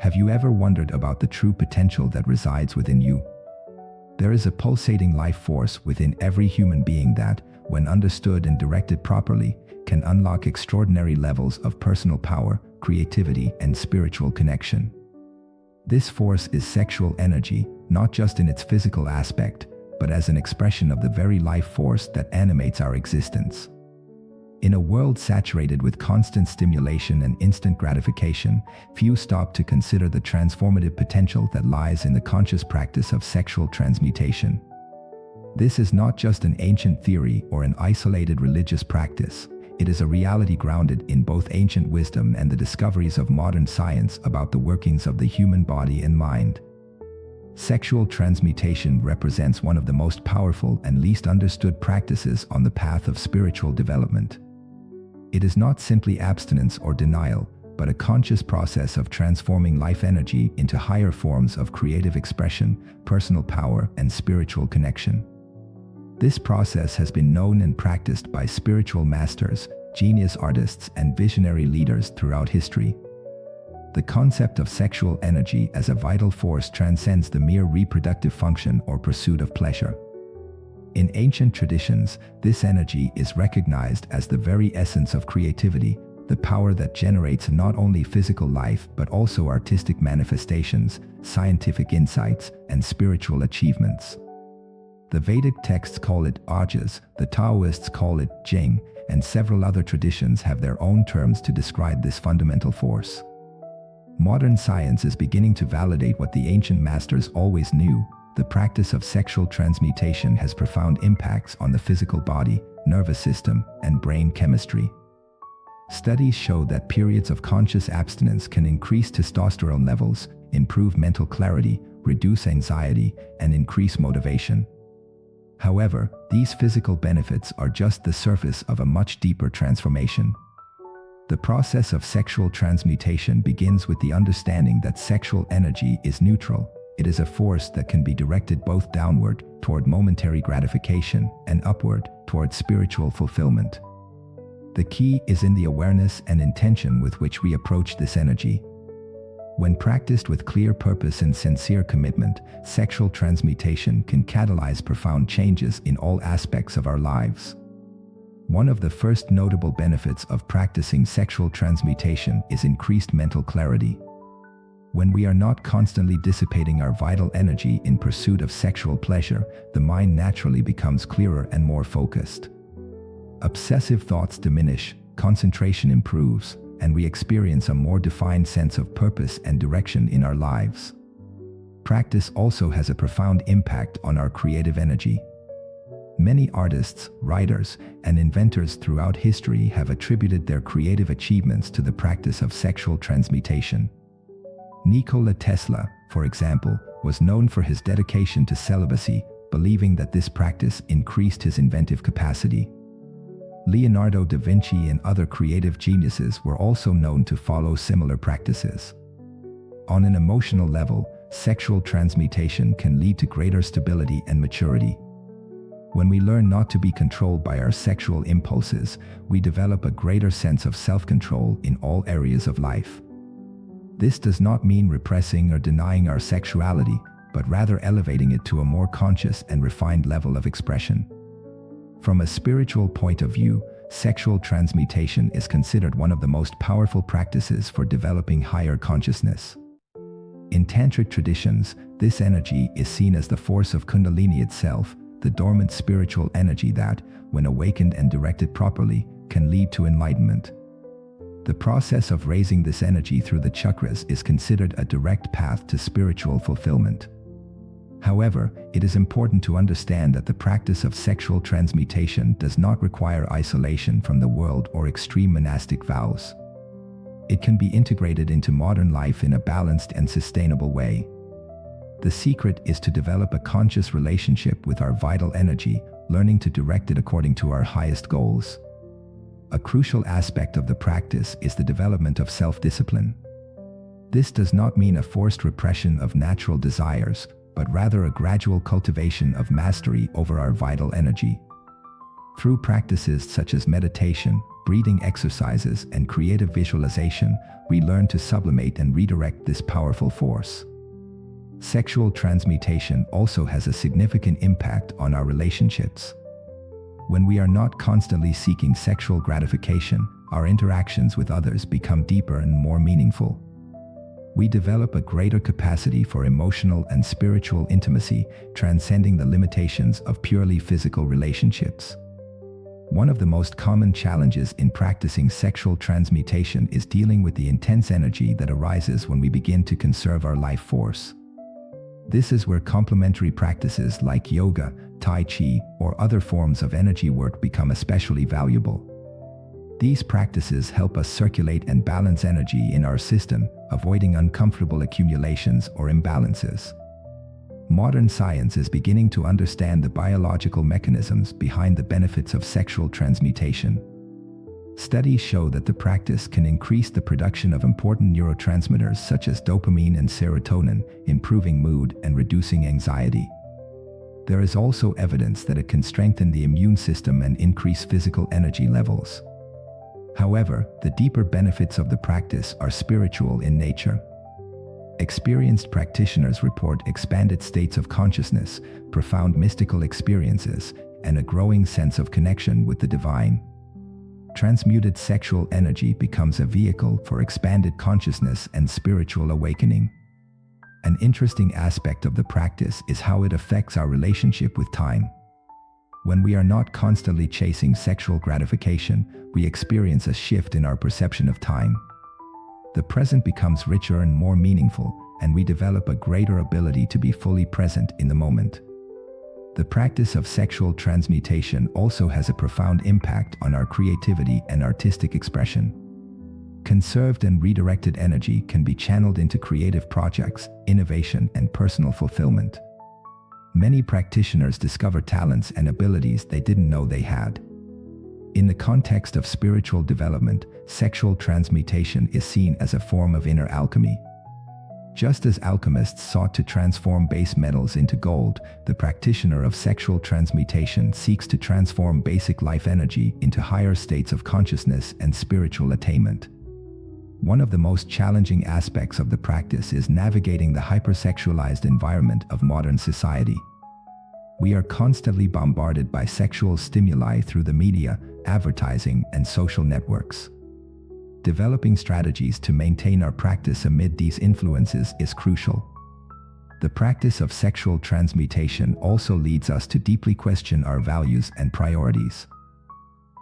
Have you ever wondered about the true potential that resides within you? There is a pulsating life force within every human being that, when understood and directed properly, can unlock extraordinary levels of personal power, creativity, and spiritual connection. This force is sexual energy, not just in its physical aspect, but as an expression of the very life force that animates our existence. In a world saturated with constant stimulation and instant gratification, few stop to consider the transformative potential that lies in the conscious practice of sexual transmutation. This is not just an ancient theory or an isolated religious practice. It is a reality grounded in both ancient wisdom and the discoveries of modern science about the workings of the human body and mind. Sexual transmutation represents one of the most powerful and least understood practices on the path of spiritual development. It is not simply abstinence or denial, but a conscious process of transforming life energy into higher forms of creative expression, personal power, and spiritual connection. This process has been known and practiced by spiritual masters, genius artists, and visionary leaders throughout history. The concept of sexual energy as a vital force transcends the mere reproductive function or pursuit of pleasure. In ancient traditions, this energy is recognized as the very essence of creativity, the power that generates not only physical life but also artistic manifestations, scientific insights, and spiritual achievements. The Vedic texts call it Ojas, the Taoists call it Jing, and several other traditions have their own terms to describe this fundamental force. Modern science is beginning to validate what the ancient masters always knew. The practice of sexual transmutation has profound impacts on the physical body, nervous system, and brain chemistry. Studies show that periods of conscious abstinence can increase testosterone levels, improve mental clarity, reduce anxiety, and increase motivation. However, these physical benefits are just the surface of a much deeper transformation. The process of sexual transmutation begins with the understanding that sexual energy is neutral. It is a force that can be directed both downward, toward momentary gratification, and upward, toward spiritual fulfillment. The key is in the awareness and intention with which we approach this energy. When practiced with clear purpose and sincere commitment, sexual transmutation can catalyze profound changes in all aspects of our lives. One of the first notable benefits of practicing sexual transmutation is increased mental clarity. When we are not constantly dissipating our vital energy in pursuit of sexual pleasure, the mind naturally becomes clearer and more focused. Obsessive thoughts diminish, concentration improves, and we experience a more defined sense of purpose and direction in our lives. Practice also has a profound impact on our creative energy. Many artists, writers, and inventors throughout history have attributed their creative achievements to the practice of sexual transmutation. Nikola Tesla, for example, was known for his dedication to celibacy, believing that this practice increased his inventive capacity. Leonardo da Vinci and other creative geniuses were also known to follow similar practices. On an emotional level, sexual transmutation can lead to greater stability and maturity. When we learn not to be controlled by our sexual impulses, we develop a greater sense of self-control in all areas of life. This does not mean repressing or denying our sexuality, but rather elevating it to a more conscious and refined level of expression. From a spiritual point of view, sexual transmutation is considered one of the most powerful practices for developing higher consciousness. In tantric traditions, this energy is seen as the force of Kundalini itself, the dormant spiritual energy that, when awakened and directed properly, can lead to enlightenment. The process of raising this energy through the chakras is considered a direct path to spiritual fulfillment. However, it is important to understand that the practice of sexual transmutation does not require isolation from the world or extreme monastic vows. It can be integrated into modern life in a balanced and sustainable way. The secret is to develop a conscious relationship with our vital energy, learning to direct it according to our highest goals. A crucial aspect of the practice is the development of self-discipline. This does not mean a forced repression of natural desires, but rather a gradual cultivation of mastery over our vital energy. Through practices such as meditation, breathing exercises, and creative visualization, we learn to sublimate and redirect this powerful force. Sexual transmutation also has a significant impact on our relationships. When we are not constantly seeking sexual gratification, our interactions with others become deeper and more meaningful. We develop a greater capacity for emotional and spiritual intimacy, transcending the limitations of purely physical relationships. One of the most common challenges in practicing sexual transmutation is dealing with the intense energy that arises when we begin to conserve our life force. This is where complementary practices like yoga, tai chi, or other forms of energy work become especially valuable. These practices help us circulate and balance energy in our system, avoiding uncomfortable accumulations or imbalances. Modern science is beginning to understand the biological mechanisms behind the benefits of sexual transmutation. Studies show that the practice can increase the production of important neurotransmitters such as dopamine and serotonin, improving mood and reducing anxiety. There is also evidence that it can strengthen the immune system and increase physical energy levels. However, the deeper benefits of the practice are spiritual in nature. Experienced practitioners report expanded states of consciousness, profound mystical experiences, and a growing sense of connection with the divine. Transmuted sexual energy becomes a vehicle for expanded consciousness and spiritual awakening. An interesting aspect of the practice is how it affects our relationship with time. When we are not constantly chasing sexual gratification, we experience a shift in our perception of time. The present becomes richer and more meaningful, and we develop a greater ability to be fully present in the moment. The practice of sexual transmutation also has a profound impact on our creativity and artistic expression. Conserved and redirected energy can be channeled into creative projects, innovation, and personal fulfillment. Many practitioners discover talents and abilities they didn't know they had. In the context of spiritual development, sexual transmutation is seen as a form of inner alchemy. Just as alchemists sought to transform base metals into gold, the practitioner of sexual transmutation seeks to transform basic life energy into higher states of consciousness and spiritual attainment. One of the most challenging aspects of the practice is navigating the hypersexualized environment of modern society. We are constantly bombarded by sexual stimuli through the media, advertising, and social networks. Developing strategies to maintain our practice amid these influences is crucial. The practice of sexual transmutation also leads us to deeply question our values and priorities.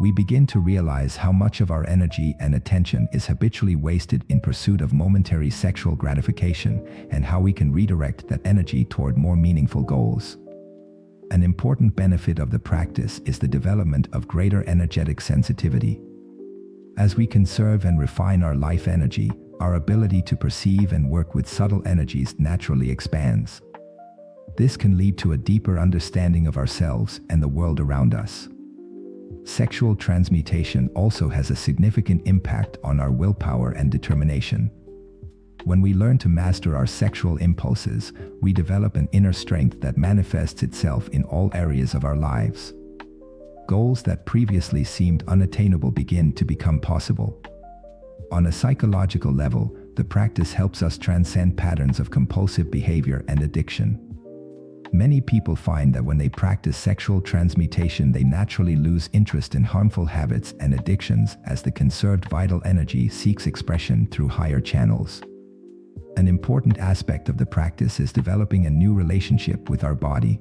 We begin to realize how much of our energy and attention is habitually wasted in pursuit of momentary sexual gratification, and how we can redirect that energy toward more meaningful goals. An important benefit of the practice is the development of greater energetic sensitivity. As we conserve and refine our life energy, our ability to perceive and work with subtle energies naturally expands. This can lead to a deeper understanding of ourselves and the world around us. Sexual transmutation also has a significant impact on our willpower and determination. When we learn to master our sexual impulses, we develop an inner strength that manifests itself in all areas of our lives. Goals that previously seemed unattainable begin to become possible. On a psychological level, the practice helps us transcend patterns of compulsive behavior and addiction. Many people find that when they practice sexual transmutation, they naturally lose interest in harmful habits and addictions as the conserved vital energy seeks expression through higher channels. An important aspect of the practice is developing a new relationship with our body.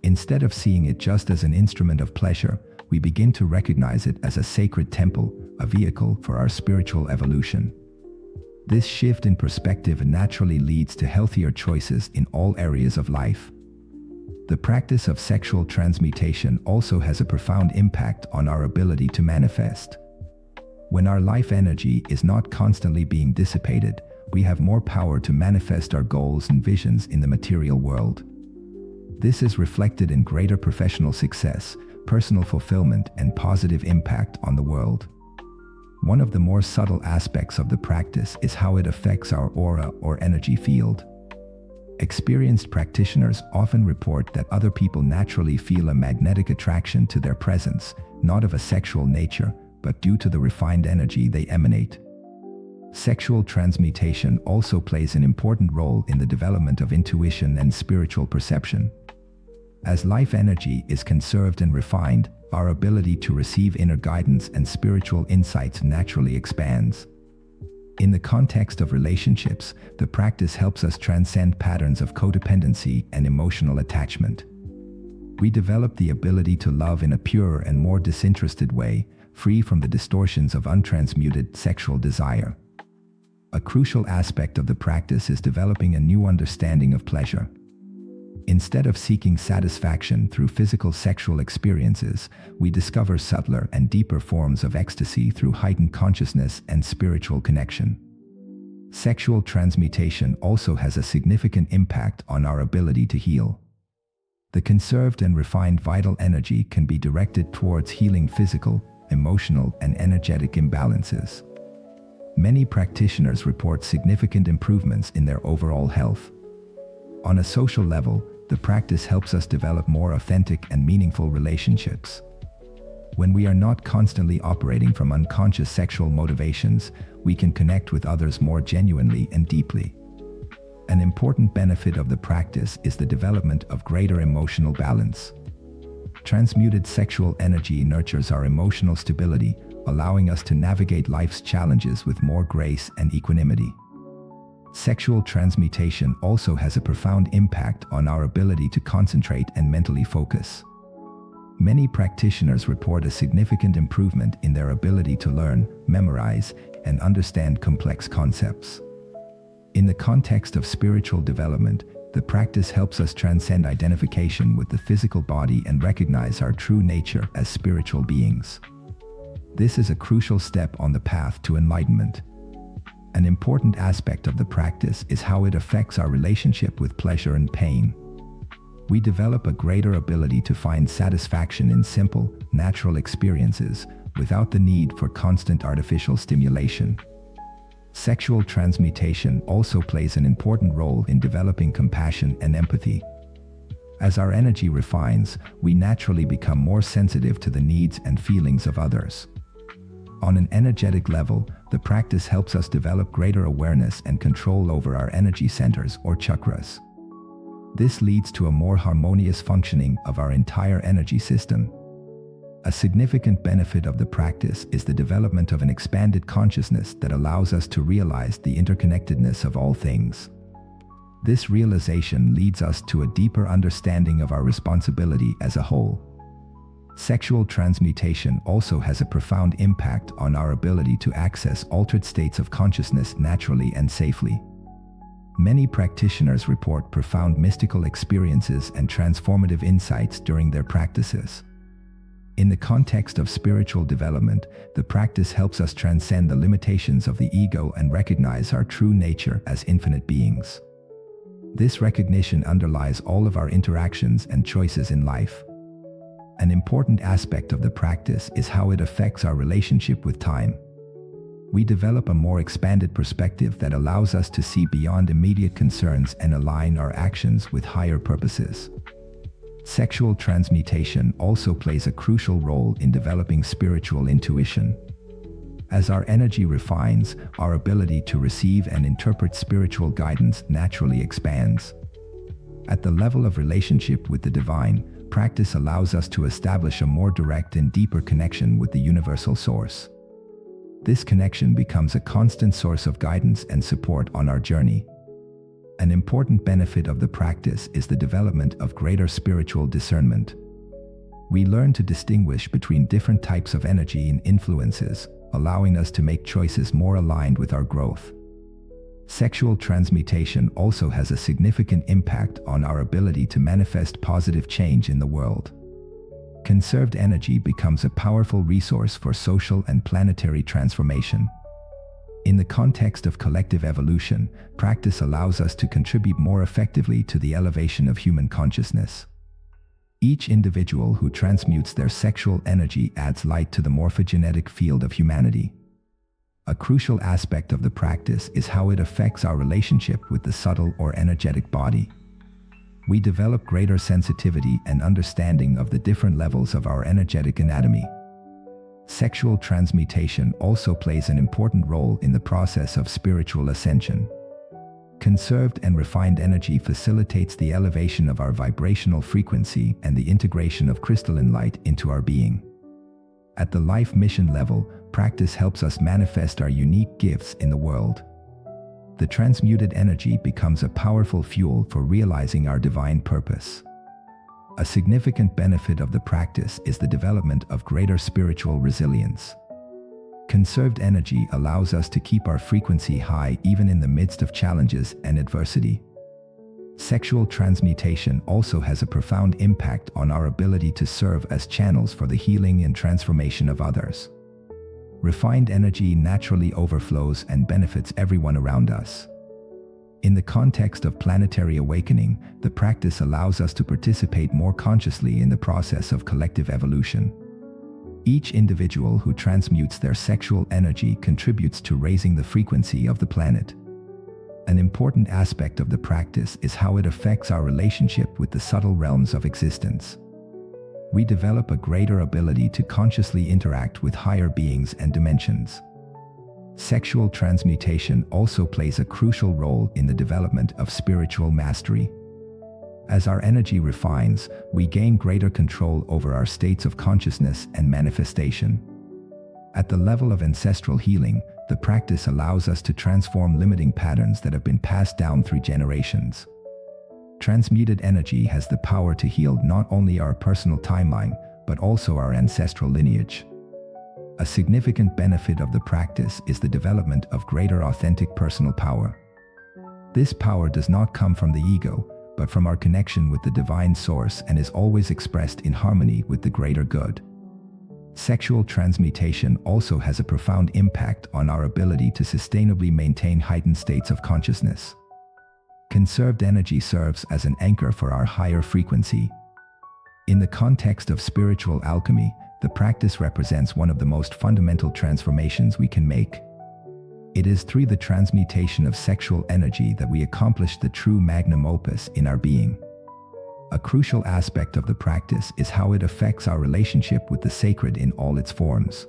Instead of seeing it just as an instrument of pleasure, we begin to recognize it as a sacred temple, a vehicle for our spiritual evolution. This shift in perspective naturally leads to healthier choices in all areas of life. The practice of sexual transmutation also has a profound impact on our ability to manifest. When our life energy is not constantly being dissipated, we have more power to manifest our goals and visions in the material world. This is reflected in greater professional success, personal fulfillment, and positive impact on the world. One of the more subtle aspects of the practice is how it affects our aura or energy field. Experienced practitioners often report that other people naturally feel a magnetic attraction to their presence, not of a sexual nature, but due to the refined energy they emanate. Sexual transmutation also plays an important role in the development of intuition and spiritual perception. As life energy is conserved and refined, our ability to receive inner guidance and spiritual insights naturally expands. In the context of relationships, the practice helps us transcend patterns of codependency and emotional attachment. We develop the ability to love in a purer and more disinterested way, free from the distortions of untransmuted sexual desire. A crucial aspect of the practice is developing a new understanding of pleasure. Instead of seeking satisfaction through physical sexual experiences, we discover subtler and deeper forms of ecstasy through heightened consciousness and spiritual connection. Sexual transmutation also has a significant impact on our ability to heal. The conserved and refined vital energy can be directed towards healing physical, emotional, and energetic imbalances. Many practitioners report significant improvements in their overall health. On a social level, the practice helps us develop more authentic and meaningful relationships. When we are not constantly operating from unconscious sexual motivations, we can connect with others more genuinely and deeply. An important benefit of the practice is the development of greater emotional balance. Transmuted sexual energy nurtures our emotional stability, allowing us to navigate life's challenges with more grace and equanimity. Sexual transmutation also has a profound impact on our ability to concentrate and mentally focus. Many practitioners report a significant improvement in their ability to learn, memorize, and understand complex concepts. In the context of spiritual development, the practice helps us transcend identification with the physical body and recognize our true nature as spiritual beings. This is a crucial step on the path to enlightenment. An important aspect of the practice is how it affects our relationship with pleasure and pain. We develop a greater ability to find satisfaction in simple, natural experiences without the need for constant artificial stimulation. Sexual transmutation also plays an important role in developing compassion and empathy. As our energy refines, we naturally become more sensitive to the needs and feelings of others. On an energetic level, the practice helps us develop greater awareness and control over our energy centers or chakras. This leads to a more harmonious functioning of our entire energy system. A significant benefit of the practice is the development of an expanded consciousness that allows us to realize the interconnectedness of all things. This realization leads us to a deeper understanding of our responsibility as a whole. Sexual transmutation also has a profound impact on our ability to access altered states of consciousness naturally and safely. Many practitioners report profound mystical experiences and transformative insights during their practices. In the context of spiritual development, the practice helps us transcend the limitations of the ego and recognize our true nature as infinite beings. This recognition underlies all of our interactions and choices in life. An important aspect of the practice is how it affects our relationship with time. We develop a more expanded perspective that allows us to see beyond immediate concerns and align our actions with higher purposes. Sexual transmutation also plays a crucial role in developing spiritual intuition. As our energy refines, our ability to receive and interpret spiritual guidance naturally expands. At the level of relationship with the divine, practice allows us to establish a more direct and deeper connection with the universal source. This connection becomes a constant source of guidance and support on our journey. An important benefit of the practice is the development of greater spiritual discernment. We learn to distinguish between different types of energy and influences, allowing us to make choices more aligned with our growth. Sexual transmutation also has a significant impact on our ability to manifest positive change in the world. Conserved energy becomes a powerful resource for social and planetary transformation. In the context of collective evolution, practice allows us to contribute more effectively to the elevation of human consciousness. Each individual who transmutes their sexual energy adds light to the morphogenetic field of humanity. A crucial aspect of the practice is how it affects our relationship with the subtle or energetic body. We develop greater sensitivity and understanding of the different levels of our energetic anatomy. Sexual transmutation also plays an important role in the process of spiritual ascension. Conserved and refined energy facilitates the elevation of our vibrational frequency and the integration of crystalline light into our being. At the life mission level, practice helps us manifest our unique gifts in the world. The transmuted energy becomes a powerful fuel for realizing our divine purpose. A significant benefit of the practice is the development of greater spiritual resilience. Conserved energy allows us to keep our frequency high even in the midst of challenges and adversity. Sexual transmutation also has a profound impact on our ability to serve as channels for the healing and transformation of others. Refined energy naturally overflows and benefits everyone around us. In the context of planetary awakening, the practice allows us to participate more consciously in the process of collective evolution. Each individual who transmutes their sexual energy contributes to raising the frequency of the planet. An important aspect of the practice is how it affects our relationship with the subtle realms of existence. We develop a greater ability to consciously interact with higher beings and dimensions. Sexual transmutation also plays a crucial role in the development of spiritual mastery. As our energy refines, we gain greater control over our states of consciousness and manifestation. At the level of ancestral healing, the practice allows us to transform limiting patterns that have been passed down through generations. Transmuted energy has the power to heal not only our personal timeline, but also our ancestral lineage. A significant benefit of the practice is the development of greater authentic personal power. This power does not come from the ego, but from our connection with the divine source and is always expressed in harmony with the greater good. Sexual transmutation also has a profound impact on our ability to sustainably maintain heightened states of consciousness. Conserved energy serves as an anchor for our higher frequency. In the context of spiritual alchemy, the practice represents one of the most fundamental transformations we can make. It is through the transmutation of sexual energy that we accomplish the true magnum opus in our being. A crucial aspect of the practice is how it affects our relationship with the sacred in all its forms.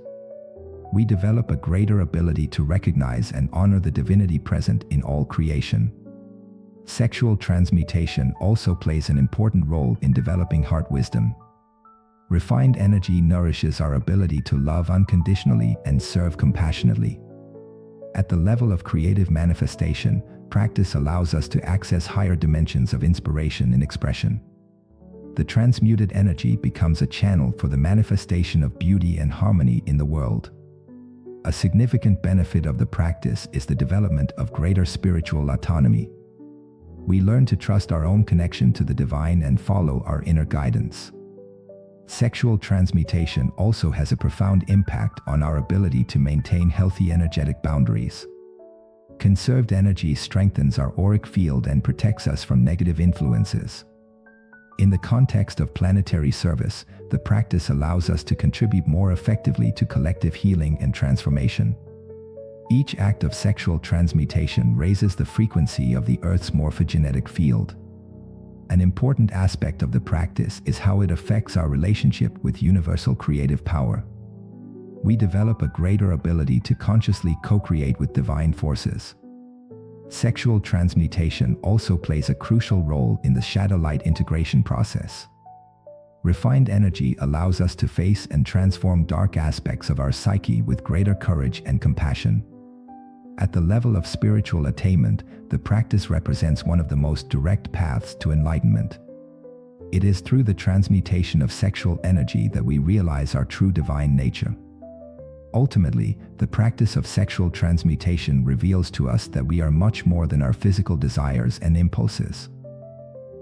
We develop a greater ability to recognize and honor the divinity present in all creation. Sexual transmutation also plays an important role in developing heart wisdom. Refined energy nourishes our ability to love unconditionally and serve compassionately. At the level of creative manifestation, practice allows us to access higher dimensions of inspiration and expression. The transmuted energy becomes a channel for the manifestation of beauty and harmony in the world. A significant benefit of the practice is the development of greater spiritual autonomy. We learn to trust our own connection to the divine and follow our inner guidance. Sexual transmutation also has a profound impact on our ability to maintain healthy energetic boundaries. Conserved energy strengthens our auric field and protects us from negative influences. In the context of planetary service, the practice allows us to contribute more effectively to collective healing and transformation. Each act of sexual transmutation raises the frequency of the Earth's morphogenetic field. An important aspect of the practice is how it affects our relationship with universal creative power. We develop a greater ability to consciously co-create with divine forces. Sexual transmutation also plays a crucial role in the shadow-light integration process. Refined energy allows us to face and transform dark aspects of our psyche with greater courage and compassion. At the level of spiritual attainment, the practice represents one of the most direct paths to enlightenment. It is through the transmutation of sexual energy that we realize our true divine nature. Ultimately, the practice of sexual transmutation reveals to us that we are much more than our physical desires and impulses.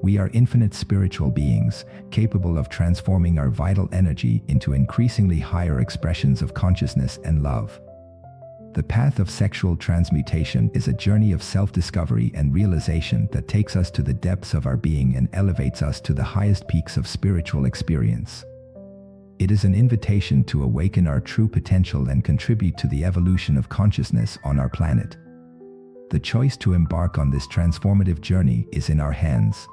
We are infinite spiritual beings, capable of transforming our vital energy into increasingly higher expressions of consciousness and love. The path of sexual transmutation is a journey of self-discovery and realization that takes us to the depths of our being and elevates us to the highest peaks of spiritual experience. It is an invitation to awaken our true potential and contribute to the evolution of consciousness on our planet. The choice to embark on this transformative journey is in our hands.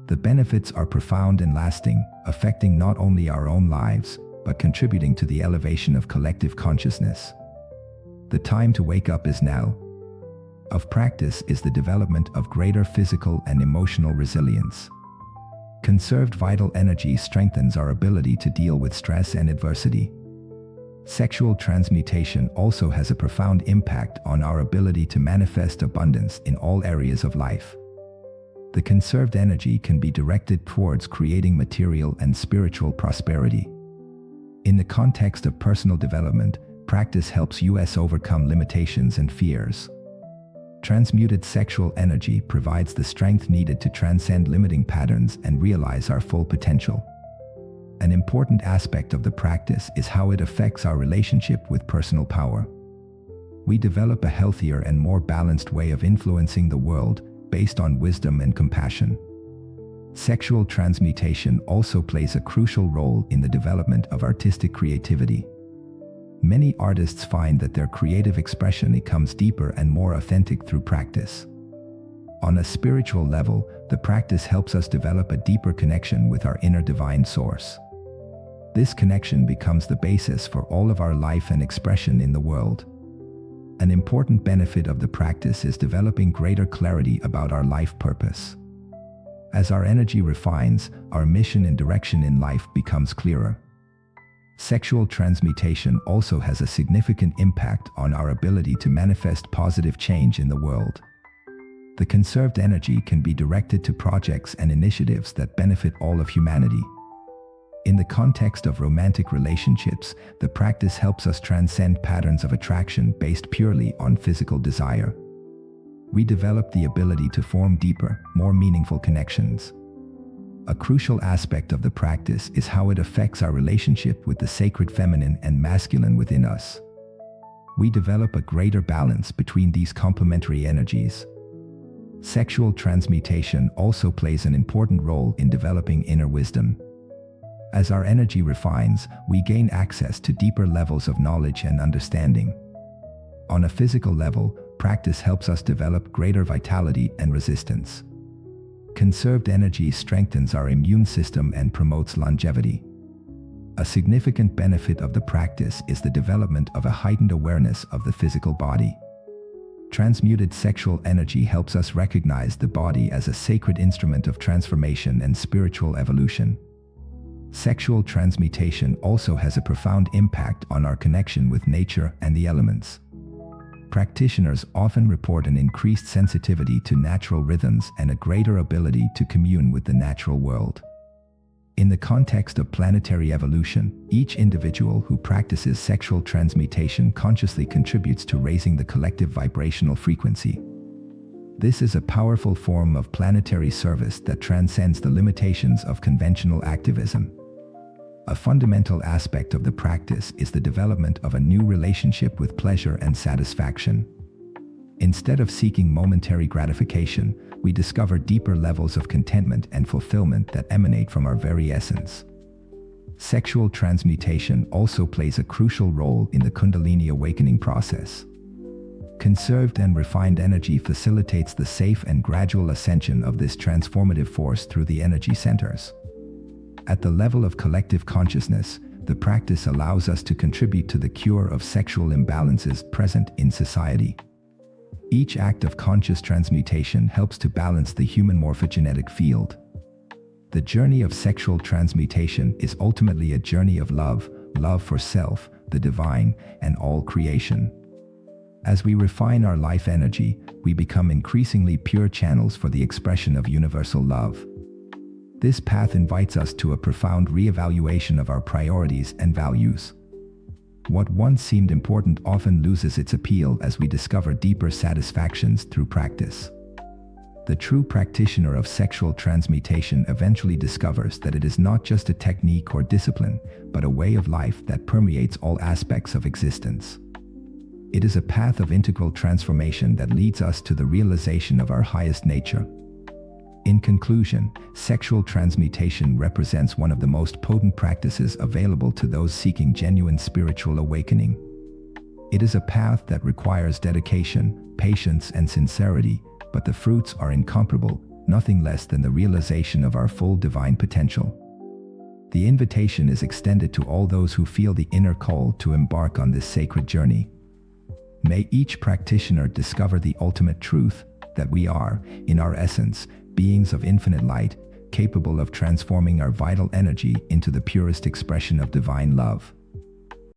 The benefits are profound and lasting, affecting not only our own lives, but contributing to the elevation of collective consciousness. The time to wake up is now. Of practice is the development of greater physical and emotional resilience. Conserved vital energy strengthens our ability to deal with stress and adversity. Sexual transmutation also has a profound impact on our ability to manifest abundance in all areas of life. The conserved energy can be directed towards creating material and spiritual prosperity. In the context of personal development, practice helps us overcome limitations and fears. Transmuted sexual energy provides the strength needed to transcend limiting patterns and realize our full potential. An important aspect of the practice is how it affects our relationship with personal power. We develop a healthier and more balanced way of influencing the world based on wisdom and compassion. Sexual transmutation also plays a crucial role in the development of artistic creativity. Many artists find that their creative expression becomes deeper and more authentic through practice. On a spiritual level, the practice helps us develop a deeper connection with our inner divine source. This connection becomes the basis for all of our life and expression in the world. An important benefit of the practice is developing greater clarity about our life purpose. As our energy refines, our mission and direction in life becomes clearer. Sexual transmutation also has a significant impact on our ability to manifest positive change in the world. The conserved energy can be directed to projects and initiatives that benefit all of humanity. In the context of romantic relationships, the practice helps us transcend patterns of attraction based purely on physical desire. We develop the ability to form deeper, more meaningful connections. A crucial aspect of the practice is how it affects our relationship with the sacred feminine and masculine within us. We develop a greater balance between these complementary energies. Sexual transmutation also plays an important role in developing inner wisdom. As our energy refines, we gain access to deeper levels of knowledge and understanding. On a physical level, practice helps us develop greater vitality and resistance. Conserved energy strengthens our immune system and promotes longevity. A significant benefit of the practice is the development of a heightened awareness of the physical body. Transmuted sexual energy helps us recognize the body as a sacred instrument of transformation and spiritual evolution. Sexual transmutation also has a profound impact on our connection with nature and the elements. Practitioners often report an increased sensitivity to natural rhythms and a greater ability to commune with the natural world. In the context of planetary evolution, each individual who practices sexual transmutation consciously contributes to raising the collective vibrational frequency. This is a powerful form of planetary service that transcends the limitations of conventional activism. A fundamental aspect of the practice is the development of a new relationship with pleasure and satisfaction. Instead of seeking momentary gratification, we discover deeper levels of contentment and fulfillment that emanate from our very essence. Sexual transmutation also plays a crucial role in the Kundalini awakening process. Conserved and refined energy facilitates the safe and gradual ascension of this transformative force through the energy centers. At the level of collective consciousness, the practice allows us to contribute to the cure of sexual imbalances present in society. Each act of conscious transmutation helps to balance the human morphogenetic field. The journey of sexual transmutation is ultimately a journey of love for self, the divine, and all creation. As we refine our life energy, we become increasingly pure channels for the expression of universal love. This path invites us to a profound re-evaluation of our priorities and values. What once seemed important often loses its appeal as we discover deeper satisfactions through practice. The true practitioner of sexual transmutation eventually discovers that it is not just a technique or discipline, but a way of life that permeates all aspects of existence. It is a path of integral transformation that leads us to the realization of our highest nature. In conclusion, sexual transmutation represents one of the most potent practices available to those seeking genuine spiritual awakening. It is a path that requires dedication, patience, and sincerity, but the fruits are incomparable, nothing less than the realization of our full divine potential. The invitation is extended to all those who feel the inner call to embark on this sacred journey. May each practitioner discover the ultimate truth that we are, in our essence, beings of infinite light, capable of transforming our vital energy into the purest expression of divine love.